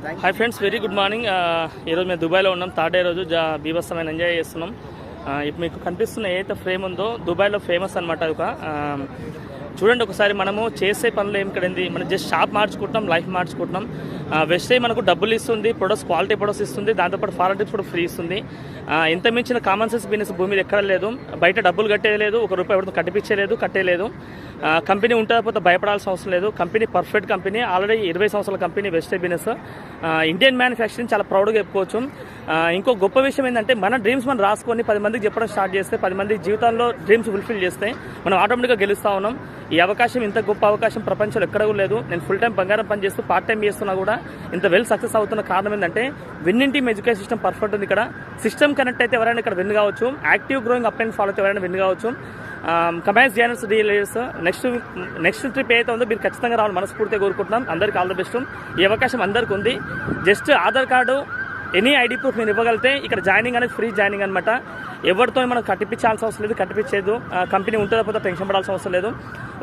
Hi friends, very good morning. ఈరోజు మేము దుబాయ్లో ఉన్నాం. థర్డ్ డే రోజు బీభత్సమైన ఎంజాయ్ చేస్తున్నాం. ఇప్పుడు మీకు కనిపిస్తున్న ఏదైతే ఫ్రేమ్ ఉందో దుబాయ్లో ఫేమస్ అనమాట. ఒక చూడండి ఒకసారి, మనము చేసే పనులు ఏం కడింది, మనం జస్ట్ షాప్ మార్చుకుంటున్నాం, లైఫ్ మార్చుకుంటున్నాం. వెస్టే మనకు డబ్బులు ఇస్తుంది, ప్రొడక్ట్స్ క్వాలిటీ ప్రొడక్ట్స్ ఇస్తుంది, దాంతోపాటు ఫారెన్ ట్రిప్స్ కూడా ఫ్రీ ఇస్తుంది. ఇంత మించిన కామన్ సెన్స్ బిజినెస్ భూమి మీద ఎక్కడ లేదు. బయట డబ్బులు కట్టేది లేదు, ₹1 ఎవరితో కట్టిపించలేదు, కట్టేలేదు. కంపెనీ ఉంటుంకపోతే భయపడాల్సిన అవసరం లేదు. కంపెనీ పర్ఫెక్ట్ కంపెనీ, ఆల్రెడీ 20 సంవత్సరాల కంపెనీ వెస్టే బిజినెస్. ఇండియన్ మ్యానుఫ్యాక్చరింగ్ చాలా ప్రౌడ్గా చెప్పుకోవచ్చు. ఇంకో గొప్ప విషయం ఏంటంటే, మన డ్రీమ్స్ మనం రాసుకొని 10 మందికి చెప్పడం స్టార్ట్ చేస్తే, 10 మంది జీవితంలో డ్రీమ్స్ ఫుల్ఫిల్ చేస్తే మనం ఆటోమేటిక్గా గెలుస్తూ ఉన్నాం. ఈ అవకాశం, ఇంత గొప్ప అవకాశం ప్రపంచంలో ఎక్కడ కూడా లేదు. నేను ఫుల్ టైం బంగారం పని చేస్తూ పార్ట్ టైం చేస్తున్నా కూడా ఇంత వెల్ సక్సెస్ అవుతున్న కారణం ఏంటంటే, winning team education system perfect ఉంది. ఇక్కడ సిస్టమ్ కనెక్ట్ అయితే ఎవరైనా ఇక్కడ విన్ కావచ్చు. Active growing up and follow అయితే ఎవరైనా విన్ కావచ్చు. కమాస్ జాయినర్స్ డీలర్స్ నెక్స్ట్ ట్రిప్ ఏదైతే ఉందో మీరు ఖచ్చితంగా రావాలి, మనస్ఫూర్తిగా కోరుకుంటున్నాం. అందరికీ ఆల్ ద బెస్ట్. ఈ అవకాశం అందరికీ ఉంది. Just Aadhaar card, any ID proof మీరు ఇవ్వగలిగితే ఇక్కడ జాయినింగ్ అనేది ఫ్రీ జాయినింగ్ అనమాట. ఎవరితో మనం కట్టిపించాల్సిన అవసరం లేదు, కట్టిపించేది కంపెనీ ఉంటుందో పోతే టెన్షన్ పడాల్సిన అవసరం లేదు.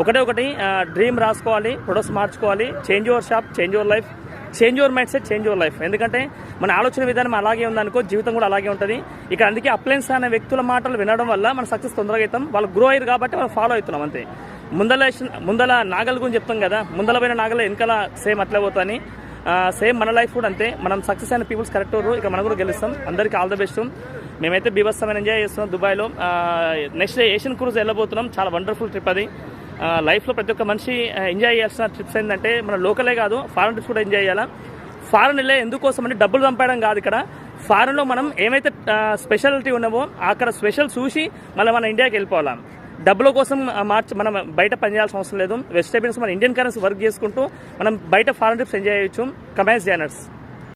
ఒకటి డ్రీమ్ రాసుకోవాలి, ప్రొడక్ట్స్ మార్చుకోవాలి. Change your shop, change your life, change your mind set, change your life. ఎందుకంటే మన ఆలోచన విధానం అలాగే ఉందనుకో, జీవితం కూడా అలాగే ఉంటుంది. ఇక్కడ అందుకే అప్లయన్స్ అనే వ్యక్తుల మాటలు వినడం వల్ల మన సక్సెస్ తొందరగా అవుతాం. వాళ్ళు గ్రో అయ్యారు కాబట్టి మనం ఫాలో అవుతున్నాం అంతే. ముందల నాగల గురించి చెప్తాం కదా, ముందల పోయిన నాగల వెనకాల సేమ్ అట్లే పోతాని. సేమ్ మన లైఫ్ కూడా అంతే. మనం సక్సెస్ అయిన పీపుల్స్ కరెక్ట్ ఇక మనం కూడా గెలుస్తాం. అందరికీ ఆల్ ద బెస్ట్. మేమైతే బీభత్సమైన ఎంజాయ్ చేస్తున్నాం దుబాయ్లో. నెక్స్ట్ ఏషియన్ క్రూజ్ వెళ్ళబోతున్నాం. చాలా వండర్ఫుల్ ట్రిప్ అది. లైఫ్లో ప్రతి ఒక్క మనిషి ఎంజాయ్ చేస్తున్న ట్రిప్స్ ఏంటంటే, మన లోకలే కాదు, ఫారెన్ ట్రిప్స్ కూడా ఎంజాయ్ చేయాలా. ఫారెన్ వెళ్ళే ఎందుకోసం అంటే డబ్బులు సంపాదడం కాదు. ఇక్కడ ఫారెన్లో మనం ఏమైతే స్పెషాలిటీ ఉన్నామో అక్కడ స్పెషల్ చూసి మళ్ళీ మన ఇండియాకి వెళ్ళిపోవాలా. డబ్బుల కోసం మనం బయట పనిచేయాల్సిన అవసరం లేదు. వెజిటేబుల్స్ మన ఇండియన్ కరెన్సీ వర్క్ చేసుకుంటూ మనం బయట ఫారెన్ ట్రిప్స్ ఎంజాయ్ చేయొచ్చు. కమాస్ జాయినర్స్.